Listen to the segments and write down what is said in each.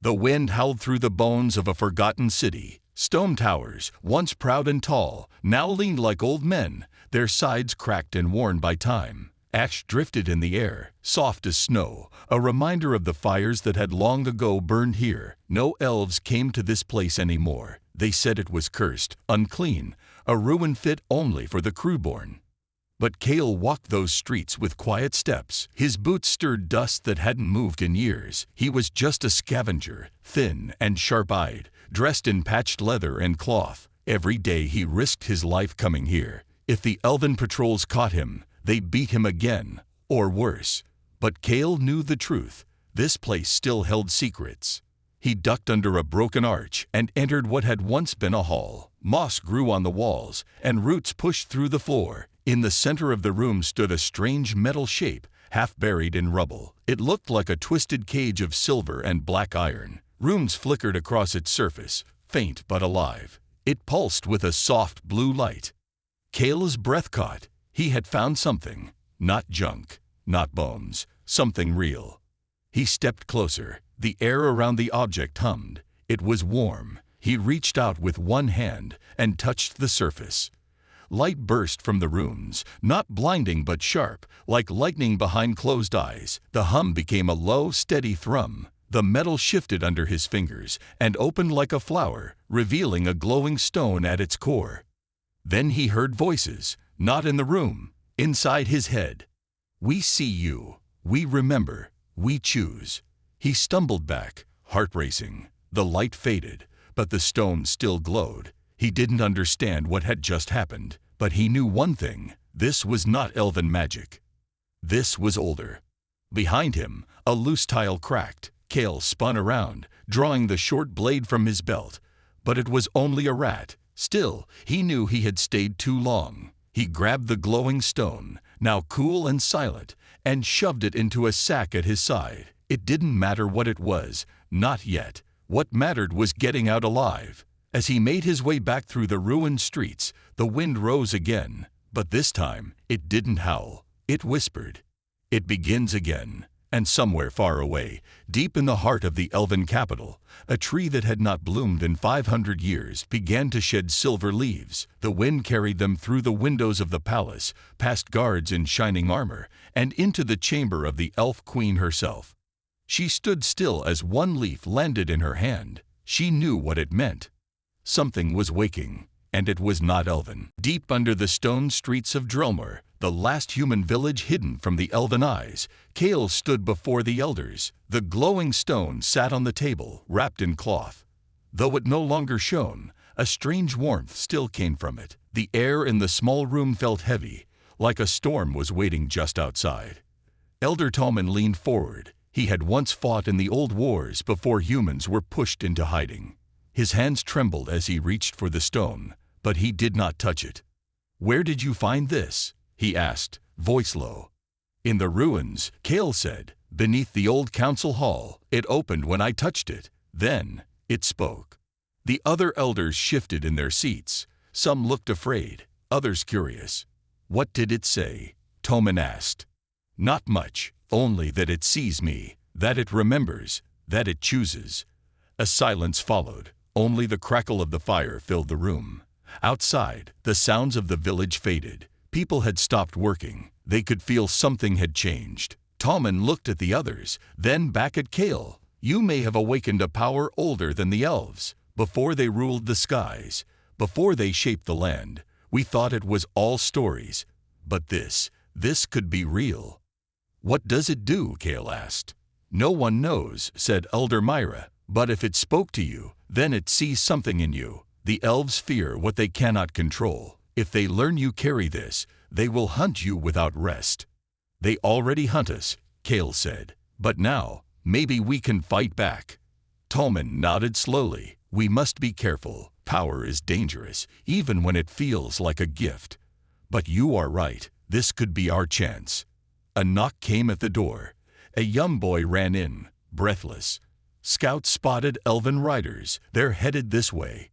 The wind howled through the bones of a forgotten city. Stone towers, once proud and tall, now leaned like old men, their sides cracked and worn by time. Ash drifted in the air, soft as snow, a reminder of the fires that had long ago burned here. No elves came to this place anymore. They said it was cursed, unclean, a ruin fit only for the crewborn. But Kale walked those streets with quiet steps. His boots stirred dust that hadn't moved in years. He was just a scavenger, thin and sharp-eyed, dressed in patched leather and cloth. Every day he risked his life coming here. If the elven patrols caught him, they beat him again, or worse. But Kale knew the truth. This place still held secrets. He ducked under a broken arch and entered what had once been a hall. Moss grew on the walls, and roots pushed through the floor. In the center of the room stood a strange metal shape, half buried in rubble. It looked like a twisted cage of silver and black iron. Runes flickered across its surface, faint but alive. It pulsed with a soft blue light. Kale's breath caught. He had found something. Not junk, not bones, something real. He stepped closer. The air around the object hummed. It was warm. He reached out with one hand and touched the surface. Light burst from the runes, not blinding but sharp, like lightning behind closed eyes. The hum became a low, steady thrum. The metal shifted under his fingers and opened like a flower, revealing a glowing stone at its core. Then he heard voices, not in the room, inside his head. "We see you. We remember. We choose." He stumbled back, heart racing. The light faded, but the stone still glowed. He didn't understand what had just happened, but he knew one thing. This was not elven magic. This was older. Behind him, a loose tile cracked. Kale spun around, drawing the short blade from his belt. But it was only a rat. Still, he knew he had stayed too long. He grabbed the glowing stone, now cool and silent, and shoved it into a sack at his side. It didn't matter what it was, not yet. What mattered was getting out alive. As he made his way back through the ruined streets, the wind rose again. But this time, it didn't howl. It whispered. It begins again. And somewhere far away, deep in the heart of the elven capital, a tree that had not bloomed in 500 years began to shed silver leaves. The wind carried them through the windows of the palace, past guards in shining armor, and into the chamber of the elf queen herself. She stood still as one leaf landed in her hand. She knew what it meant. Something was waking, and it was not elven. Deep under the stone streets of Drelmor, the last human village hidden from the elven eyes, Kale stood before the elders. The glowing stone sat on the table, wrapped in cloth. Though it no longer shone, a strange warmth still came from it. The air in the small room felt heavy, like a storm was waiting just outside. Elder Tommen leaned forward. He had once fought in the old wars before humans were pushed into hiding. His hands trembled as he reached for the stone, but he did not touch it. "Where did you find this?" he asked, voice low. "In the ruins," Kale said, "beneath the old council hall. It opened when I touched it. Then it spoke." The other elders shifted in their seats. Some looked afraid, others curious. "What did it say?" Tommen asked. "Not much, only that it sees me, that it remembers, that it chooses." A silence followed. Only the crackle of the fire filled the room. Outside, the sounds of the village faded. People had stopped working. They could feel something had changed. Tommen looked at the others, then back at Kale. "You may have awakened a power older than the elves. Before they ruled the skies, before they shaped the land, we thought it was all stories. But this could be real." "What does it do?" Kale asked. "No one knows," said Elder Myra. "But if it spoke to you, then it sees something in you. The elves fear what they cannot control. If they learn you carry this, they will hunt you without rest." "They already hunt us," Kale said. "But now, maybe we can fight back." Tommen nodded slowly. "We must be careful. Power is dangerous, even when it feels like a gift. But you are right. This could be our chance." A knock came at the door. A young boy ran in, breathless. Scouts spotted elven riders. "They're headed this way."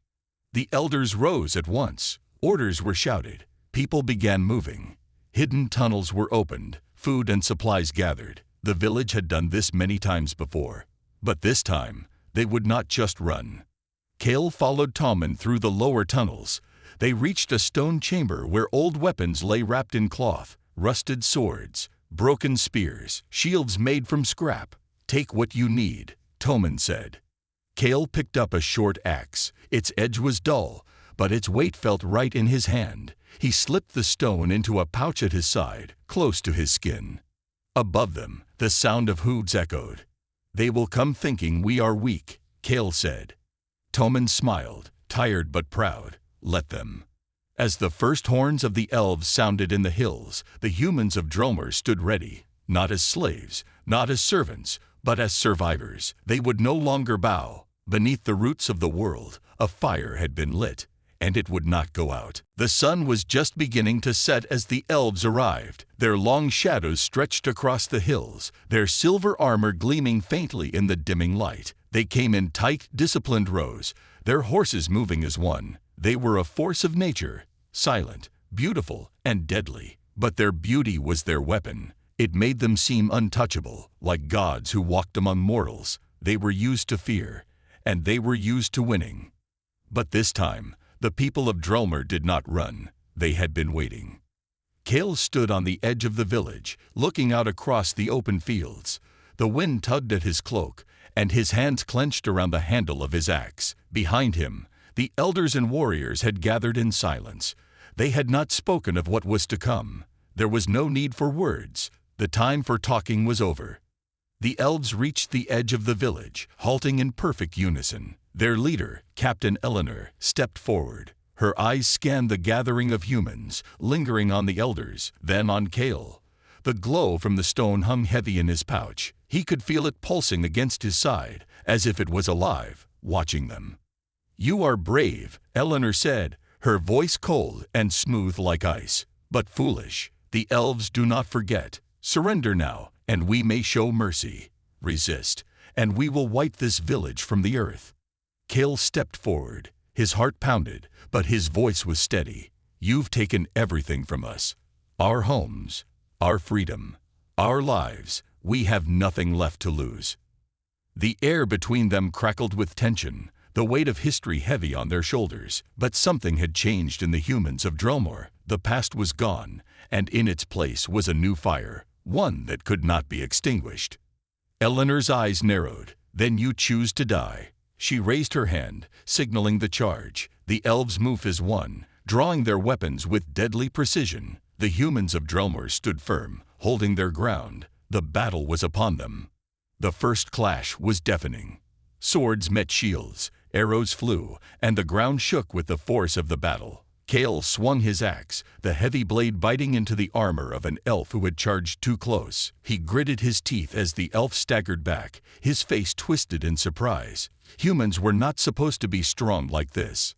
The elders rose at once. Orders were shouted. People began moving. Hidden tunnels were opened. Food and supplies gathered. The village had done this many times before. But this time, They would not just run. Kale followed Tommen through the lower tunnels. They reached a stone chamber where old weapons lay wrapped in cloth, rusted swords, broken spears, shields made from scrap. "Take what you need," Tommen said. Kale picked up a short axe. Its edge was dull, but its weight felt right in his hand. He slipped the stone into a pouch at his side, close to his skin. Above them, the sound of hooves echoed. "They will come thinking we are weak," Kale said. Tommen smiled, tired but proud. "Let them." As the first horns of the elves sounded in the hills, the humans of Dromor stood ready, not as slaves, not as servants, but as survivors. They would no longer bow. Beneath the roots of the world, a fire had been lit, and it would not go out. The sun was just beginning to set as the elves arrived. Their long shadows stretched across the hills, their silver armor gleaming faintly in the dimming light. They came in tight, disciplined rows, their horses moving as one. They were a force of nature, silent, beautiful, and deadly. But their beauty was their weapon. It made them seem untouchable, like gods who walked among mortals. They were used to fear, and they were used to winning. But this time, the people of Dromor did not run. They had been waiting. Kale stood on the edge of the village, looking out across the open fields. The wind tugged at his cloak, and his hands clenched around the handle of his axe. Behind him, the elders and warriors had gathered in silence. They had not spoken of what was to come. There was no need for words. The time for talking was over. The elves reached the edge of the village, halting in perfect unison. Their leader, Captain Eleanor, stepped forward. Her eyes scanned the gathering of humans, lingering on the elders, then on Kale. The glow from the stone hung heavy in his pouch. He could feel it pulsing against his side, as if it was alive, watching them. "You are brave," Eleanor said, her voice cold and smooth like ice, "but foolish. The elves do not forget. Surrender now, and we may show mercy. Resist, and we will wipe this village from the earth." Kale stepped forward. His heart pounded, but his voice was steady. "You've taken everything from us. Our homes, our freedom, our lives. We have nothing left to lose." The air between them crackled with tension, the weight of history heavy on their shoulders. But something had changed in the humans of Dromor. The past was gone, and in its place was a new fire, one that could not be extinguished. Eleanor's eyes narrowed. "Then you choose to die." She raised her hand, signaling the charge. The elves moved as one, drawing their weapons with deadly precision. The humans of Dromor stood firm, holding their ground. The battle was upon them. The first clash was deafening. Swords met shields, arrows flew, and the ground shook with the force of the battle. Kale swung his axe, the heavy blade biting into the armor of an elf who had charged too close. He gritted his teeth as the elf staggered back, his face twisted in surprise. Humans were not supposed to be strong like this.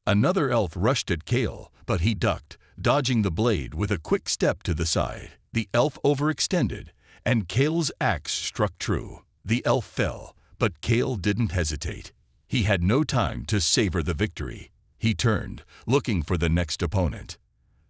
Another elf rushed at Kale, but he ducked, dodging the blade with a quick step to the side. The elf overextended, and Kale's axe struck true. The elf fell, but Kale didn't hesitate. He had no time to savor the victory. He turned, looking for the next opponent.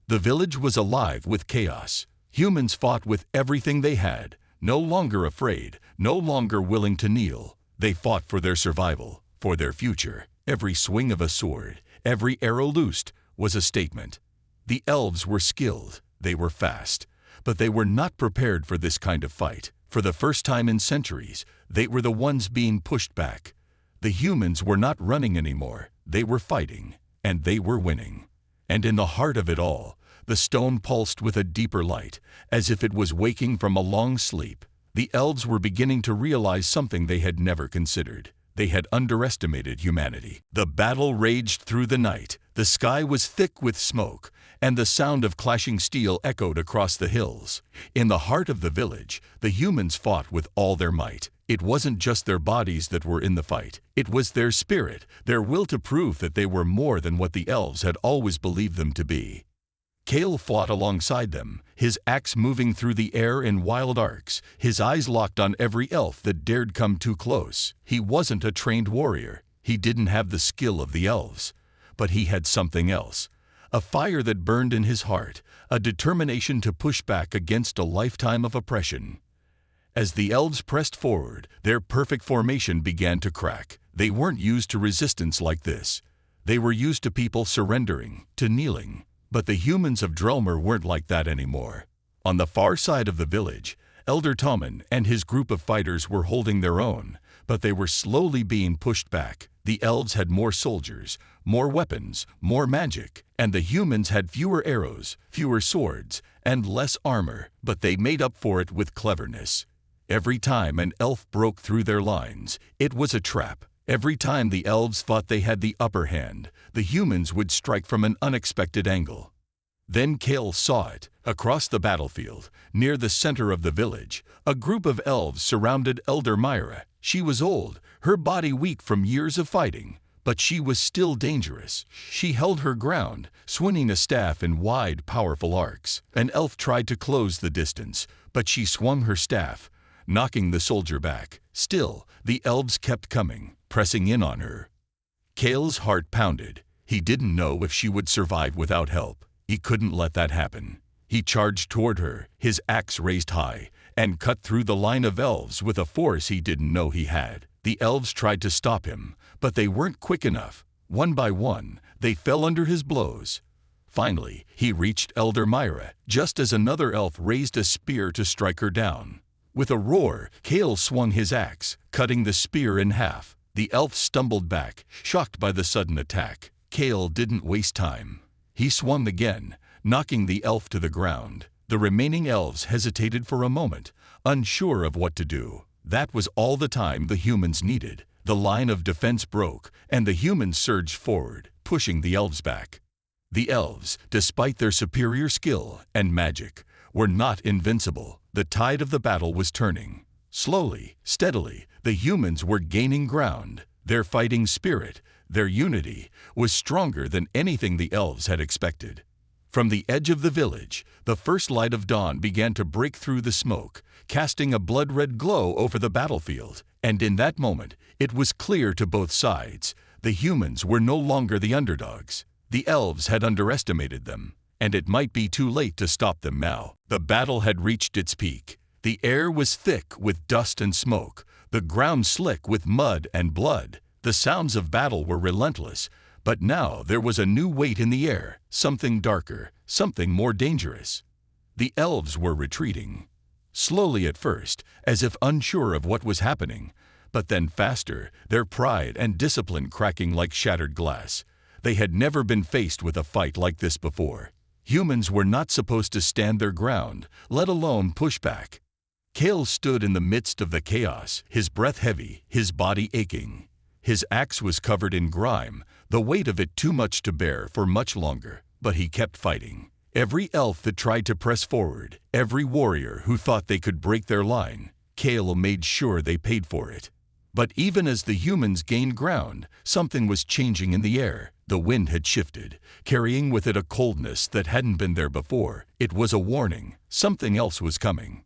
The village was alive with chaos. Humans fought with everything they had, no longer afraid, no longer willing to kneel. They fought for their survival, for their future. Every swing of a sword, every arrow loosed, was a statement. The elves were skilled, they were fast, but they were not prepared for this kind of fight. For the first time in centuries, they were the ones being pushed back. The humans were not running anymore, they were fighting, and they were winning. And in the heart of it all, the stone pulsed with a deeper light, as if it was waking from a long sleep. The elves were beginning to realize something they had never considered. They had underestimated humanity. The battle raged through the night. The sky was thick with smoke, and the sound of clashing steel echoed across the hills. In the heart of the village, the humans fought with all their might. It wasn't just their bodies that were in the fight. It was their spirit, their will to prove that they were more than what the elves had always believed them to be. Kale fought alongside them, his axe moving through the air in wild arcs, his eyes locked on every elf that dared come too close. He wasn't a trained warrior. He didn't have the skill of the elves. But he had something else. A fire that burned in his heart, a determination to push back against a lifetime of oppression. As the elves pressed forward, their perfect formation began to crack. They weren't used to resistance like this. They were used to people surrendering, to kneeling. But the humans of Drelmer weren't like that anymore. On the far side of the village, Elder Tommen and his group of fighters were holding their own, but they were slowly being pushed back. The elves had more soldiers, more weapons, more magic, and the humans had fewer arrows, fewer swords, and less armor, but they made up for it with cleverness. Every time an elf broke through their lines, it was a trap. Every time the elves thought they had the upper hand, the humans would strike from an unexpected angle. Then Kale saw it. Across the battlefield, near the center of the village, a group of elves surrounded Elder Myra. She was old, her body weak from years of fighting, but she was still dangerous. She held her ground, swinging a staff in wide, powerful arcs. An elf tried to close the distance, but she swung her staff, knocking the soldier back. Still, the elves kept coming, pressing in on her. Kale's heart pounded. He didn't know if she would survive without help. He couldn't let that happen. He charged toward her, his axe raised high, and cut through the line of elves with a force he didn't know he had. The elves tried to stop him, but they weren't quick enough. One by one, they fell under his blows. Finally, he reached Elder Myra, just as another elf raised a spear to strike her down. With a roar, Kale swung his axe, cutting the spear in half. The elf stumbled back, shocked by the sudden attack. Kale didn't waste time. He swung again, knocking the elf to the ground. The remaining elves hesitated for a moment, unsure of what to do. That was all the time the humans needed. The line of defense broke, and the humans surged forward, pushing the elves back. The elves, despite their superior skill and magic, were not invincible. The tide of the battle was turning. Slowly, steadily, the humans were gaining ground. Their fighting spirit, their unity, was stronger than anything the elves had expected. From the edge of the village, the first light of dawn began to break through the smoke, casting a blood-red glow over the battlefield. And in that moment, it was clear to both sides. The humans were no longer the underdogs. The elves had underestimated them, and it might be too late to stop them now. The battle had reached its peak. The air was thick with dust and smoke, the ground slick with mud and blood. The sounds of battle were relentless, but now there was a new weight in the air, something darker, something more dangerous. The elves were retreating. Slowly at first, as if unsure of what was happening, but then faster, their pride and discipline cracking like shattered glass. They had never been faced with a fight like this before. Humans were not supposed to stand their ground, let alone push back. Kale stood in the midst of the chaos, his breath heavy, his body aching. His axe was covered in grime, the weight of it too much to bear for much longer, but he kept fighting. Every elf that tried to press forward, every warrior who thought they could break their line, Kale made sure they paid for it. But even as the humans gained ground, something was changing in the air. The wind had shifted, carrying with it a coldness that hadn't been there before. It was a warning. Something else was coming.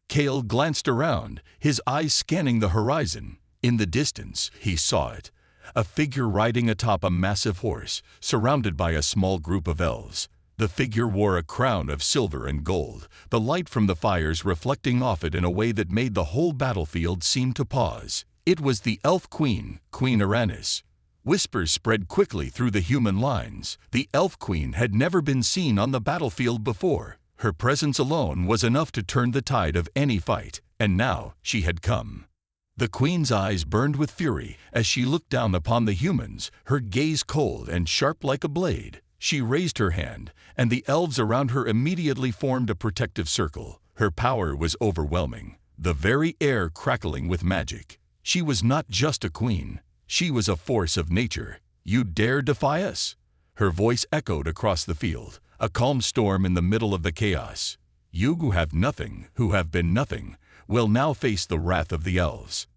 Kale glanced around, his eyes scanning the horizon. In the distance, he saw it. A figure riding atop a massive horse, surrounded by a small group of elves. The figure wore a crown of silver and gold, the light from the fires reflecting off it in a way that made the whole battlefield seem to pause. It was the elf queen, Queen Aranis. Whispers spread quickly through the human lines. The elf queen had never been seen on the battlefield before. Her presence alone was enough to turn the tide of any fight, and now she had come. The queen's eyes burned with fury as she looked down upon the humans, her gaze cold and sharp like a blade. She raised her hand, and the elves around her immediately formed a protective circle. Her power was overwhelming, the very air crackling with magic. She was not just a queen. She was a force of nature. You dare defy us? Her voice echoed across the field, a calm storm in the middle of the chaos. You who have nothing, who have been nothing, will now face the wrath of the elves.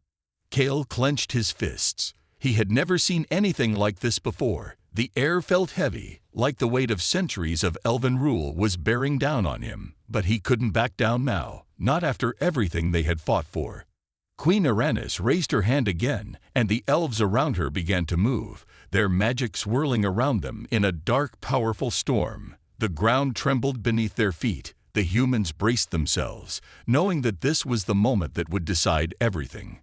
Kale clenched his fists. He had never seen anything like this before. The air felt heavy, like the weight of centuries of elven rule was bearing down on him. But he couldn't back down now, not after everything they had fought for. Queen Aranis raised her hand again, and the elves around her began to move, their magic swirling around them in a dark, powerful storm. The ground trembled beneath their feet. The humans braced themselves, knowing that this was the moment that would decide everything.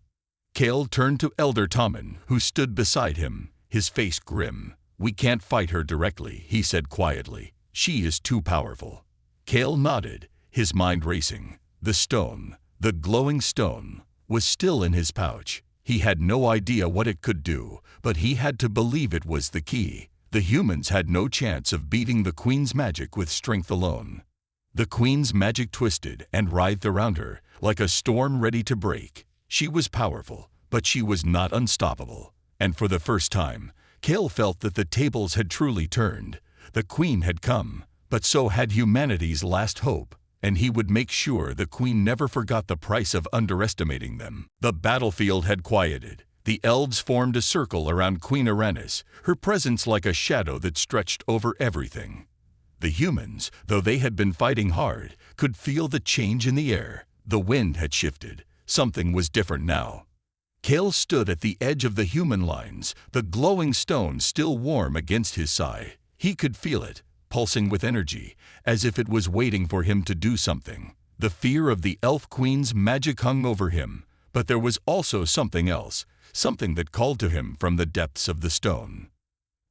Kale turned to Elder Tommen, who stood beside him, his face grim. "We can't fight her directly," he said quietly. "She is too powerful." Kale nodded, his mind racing. The stone, the glowing stone, was still in his pouch. He had no idea what it could do, but he had to believe it was the key. The humans had no chance of beating the Queen's magic with strength alone. The Queen's magic twisted and writhed around her, like a storm ready to break. She was powerful, but she was not unstoppable. And for the first time, Kale felt that the tables had truly turned. The Queen had come, but so had humanity's last hope, and he would make sure the Queen never forgot the price of underestimating them. The battlefield had quieted. The elves formed a circle around Queen Aranis, her presence like a shadow that stretched over everything. The humans, though they had been fighting hard, could feel the change in the air. The wind had shifted. Something was different now. Kale stood at the edge of the human lines, the glowing stone still warm against his side. He could feel it, pulsing with energy, as if it was waiting for him to do something. The fear of the Elf Queen's magic hung over him, but there was also something else, something that called to him from the depths of the stone.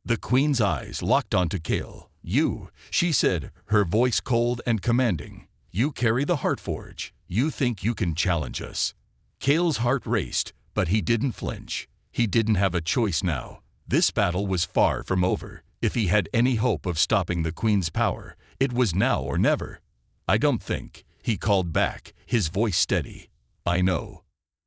The Queen's eyes locked onto Kale. "You," she said, her voice cold and commanding. "You carry the Heartforge. You think you can challenge us." Kale's heart raced, but he didn't flinch. He didn't have a choice now. This battle was far from over. If he had any hope of stopping the Queen's power, it was now or never. "I don't think," he called back, his voice steady. "I know."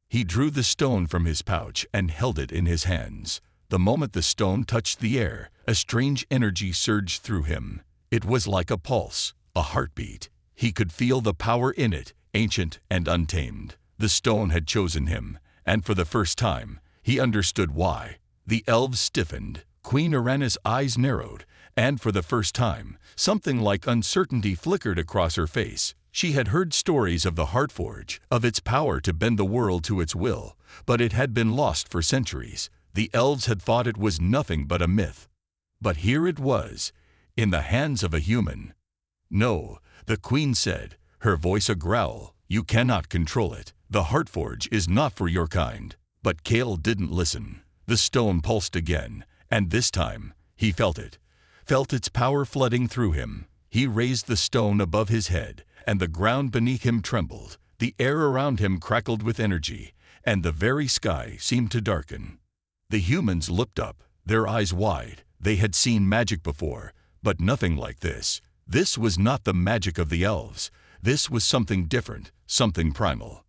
He drew the stone from his pouch and held it in his hands. The moment the stone touched the air, a strange energy surged through him. It was like a pulse, a heartbeat. He could feel the power in it, ancient and untamed. The stone had chosen him, and for the first time, he understood why. The elves stiffened. Queen Aranis' eyes narrowed, and for the first time, something like uncertainty flickered across her face. She had heard stories of the Heartforge, of its power to bend the world to its will, but it had been lost for centuries. The elves had thought it was nothing but a myth. But here it was, in the hands of a human. "No," the Queen said, her voice a growl. "You cannot control it. The Heartforge is not for your kind." But Kale didn't listen. The stone pulsed again, and this time, he felt it. Felt its power flooding through him. He raised the stone above his head, and the ground beneath him trembled. The air around him crackled with energy, and the very sky seemed to darken. The humans looked up, their eyes wide. They had seen magic before, but nothing like this. This was not the magic of the elves. This was something different, something primal.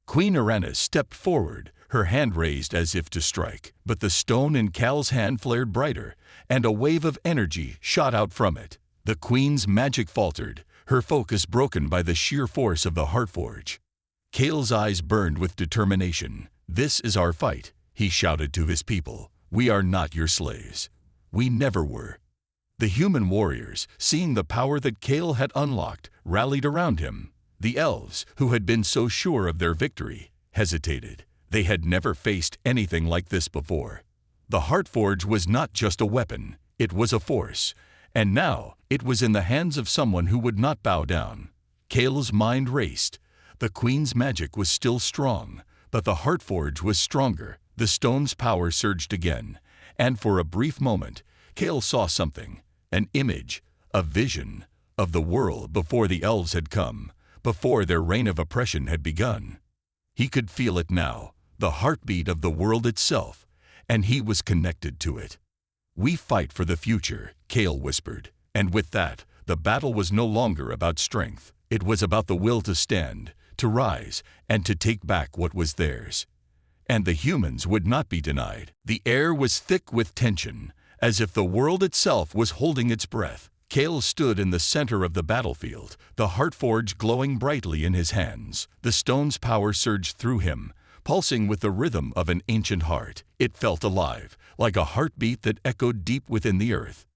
Queen Aranis stepped forward, her hand raised as if to strike, but the stone in Cal's hand flared brighter, and a wave of energy shot out from it. The Queen's magic faltered, her focus broken by the sheer force of the Heartforge. Kale's eyes burned with determination. "This is our fight," he shouted to his people. "We are not your slaves. We never were." The human warriors, seeing the power that Kale had unlocked, rallied around him. The elves, who had been so sure of their victory, hesitated. They had never faced anything like this before. The Heartforge was not just a weapon, it was a force, and now it was in the hands of someone who would not bow down. Kale's mind raced. The Queen's magic was still strong, but the Heartforge was stronger. The stone's power surged again, and for a brief moment, Kale saw something, an image, a vision, of the world before the elves had come, before their reign of oppression had begun. He could feel it now, the heartbeat of the world itself, and he was connected to it. "We fight for the future," Kale whispered, and with that, the battle was no longer about strength. It was about the will to stand, to rise, and to take back what was theirs. And the humans would not be denied. The air was thick with tension, as if the world itself was holding its breath. Kale stood in the center of the battlefield, the Heartforge glowing brightly in his hands. The stone's power surged through him, pulsing with the rhythm of an ancient heart. It felt alive, like a heartbeat that echoed deep within the earth.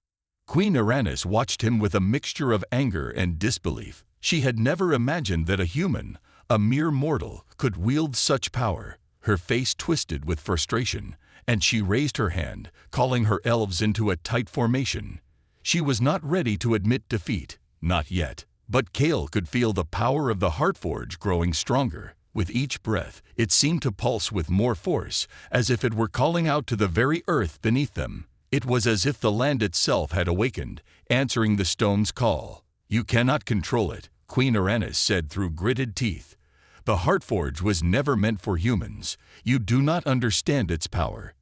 Queen Aranis watched him with a mixture of anger and disbelief. She had never imagined that a human, a mere mortal, could wield such power. Her face twisted with frustration, and she raised her hand, calling her elves into a tight formation. She was not ready to admit defeat, not yet, But Kale could feel the power of the Heartforge growing stronger. With each breath, it seemed to pulse with more force, as if it were calling out to the very earth beneath them. It was as if the land itself had awakened, answering the stone's call. "You cannot control it," Queen Uranus said through gritted teeth. "The Heartforge was never meant for humans. You do not understand its power."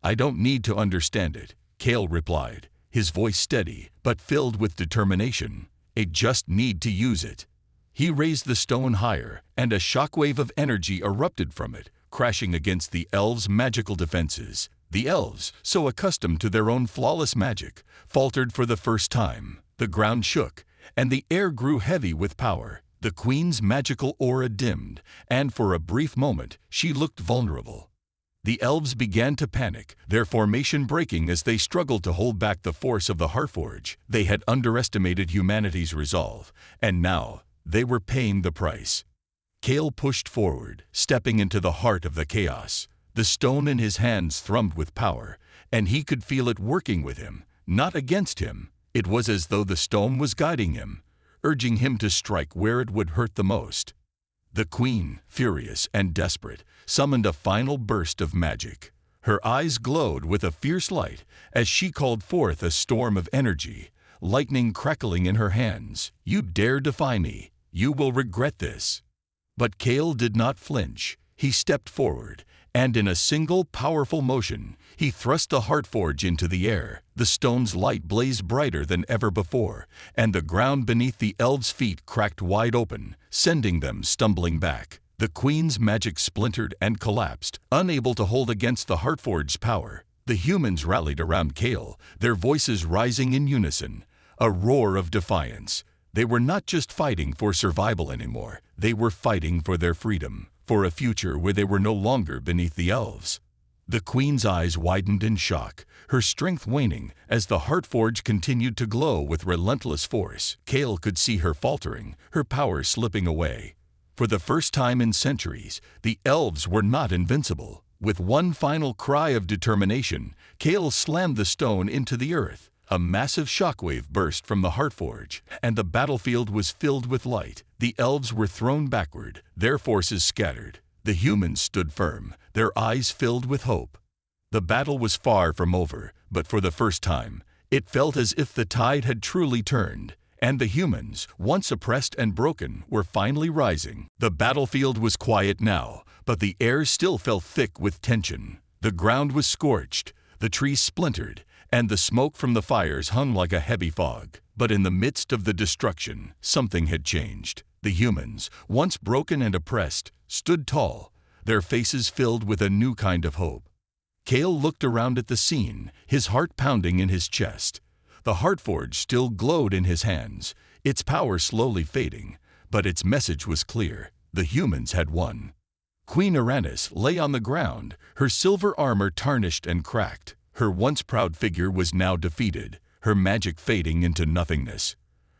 "I don't need to understand it," Kale replied, his voice steady but filled with determination. "I just need to use it." He raised the stone higher, and a shockwave of energy erupted from it, crashing against the elves' magical defenses. The elves, so accustomed to their own flawless magic, faltered for the first time. The ground shook, and the air grew heavy with power. The queen's magical aura dimmed, and for a brief moment she looked vulnerable. The elves began to panic, their formation breaking as they struggled to hold back the force of the Heartforge. They had underestimated humanity's resolve, and now they were paying the price. Kale pushed forward, stepping into the heart of the chaos. The stone in his hands thrummed with power, and he could feel it working with him, not against him. It was as though the stone was guiding him, urging him to strike where it would hurt the most. The queen, furious and desperate, summoned a final burst of magic. Her eyes glowed with a fierce light as she called forth a storm of energy, lightning crackling in her hands. "You dare defy me. You will regret this." But Kale did not flinch. He stepped forward, and in a single powerful motion, he thrust the Heartforge into the air. The stone's light blazed brighter than ever before, and the ground beneath the elves' feet cracked wide open, sending them stumbling back. The queen's magic splintered and collapsed, unable to hold against the Heartforge's power. The humans rallied around Kale, their voices rising in unison, a roar of defiance. They were not just fighting for survival anymore, they were fighting for their freedom, for a future where they were no longer beneath the elves. The queen's eyes widened in shock, her strength waning as the Heartforge continued to glow with relentless force. Kale could see her faltering, her power slipping away. For the first time in centuries, the elves were not invincible. With one final cry of determination, Kale slammed the stone into the earth. A massive shockwave burst from the Heartforge, and the battlefield was filled with light. The elves were thrown backward, their forces scattered. The humans stood firm, their eyes filled with hope. The battle was far from over, but for the first time, it felt as if the tide had truly turned, and the humans, once oppressed and broken, were finally rising. The battlefield was quiet now, but the air still felt thick with tension. The ground was scorched, the trees splintered, and the smoke from the fires hung like a heavy fog. But in the midst of the destruction, something had changed. The humans, once broken and oppressed, stood tall, their faces filled with a new kind of hope. Kale looked around at the scene, his heart pounding in his chest. The Heartforge still glowed in his hands, its power slowly fading, but its message was clear. The humans had won. Queen Uranus lay on the ground, her silver armor tarnished and cracked. Her once proud figure was now defeated, her magic fading into nothingness.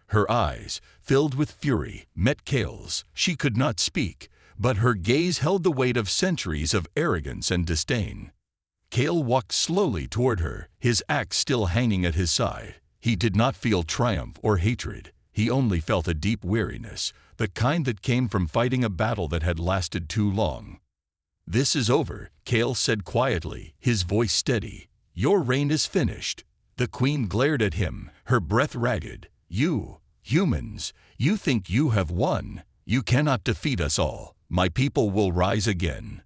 Her eyes, filled with fury, met Kale's. She could not speak, but her gaze held the weight of centuries of arrogance and disdain. Kale walked slowly toward her, his axe still hanging at his side. He did not feel triumph or hatred. He only felt a deep weariness, the kind that came from fighting a battle that had lasted too long. "This is over," Kale said quietly, his voice steady. "Your reign is finished." The queen glared at him, her breath ragged. "You, humans, you think you have won. You cannot defeat us all. My people will rise again."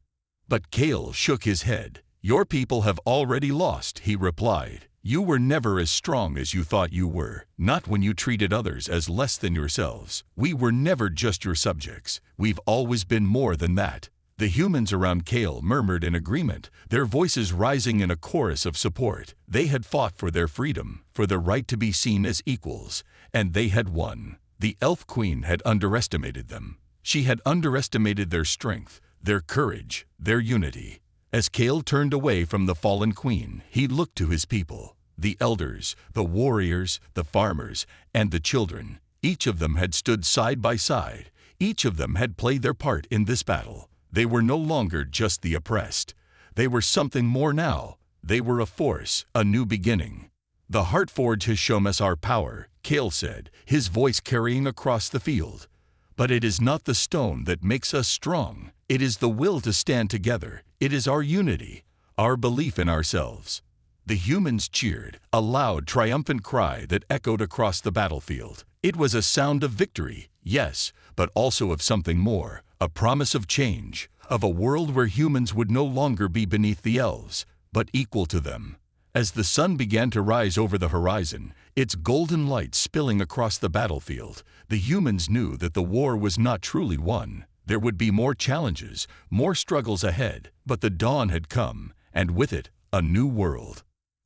But Kale shook his head. "Your people have already lost," he replied. "You were never as strong as you thought you were, not when you treated others as less than yourselves. We were never just your subjects. We've always been more than that." The humans around Kale murmured in agreement, their voices rising in a chorus of support. They had fought for their freedom, for the right to be seen as equals, and they had won. The elf queen had underestimated them. She had underestimated their strength, their courage, their unity. As Kale turned away from the fallen queen, he looked to his people. The elders, the warriors, the farmers, and the children. Each of them had stood side by side. Each of them had played their part in this battle. They were no longer just the oppressed. They were something more now. They were a force, a new beginning. "The Heartforge has shown us our power," Kale said, his voice carrying across the field. But it is not the stone that makes us strong. It is the will to stand together. It is our unity, our belief in ourselves. The humans cheered, a loud, triumphant cry that echoed across the battlefield. It was a sound of victory, yes, but also of something more, a promise of change, of a world where humans would no longer be beneath the elves, but equal to them. As the sun began to rise over the horizon, its golden light spilling across the battlefield, the humans knew that the war was not truly won. There would be more challenges, more struggles ahead, but the dawn had come, and with it, a new world.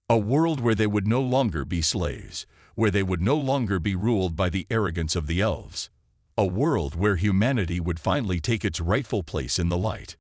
A world where they would no longer be slaves, where they would no longer be ruled by the arrogance of the elves. A world where humanity would finally take its rightful place in the light.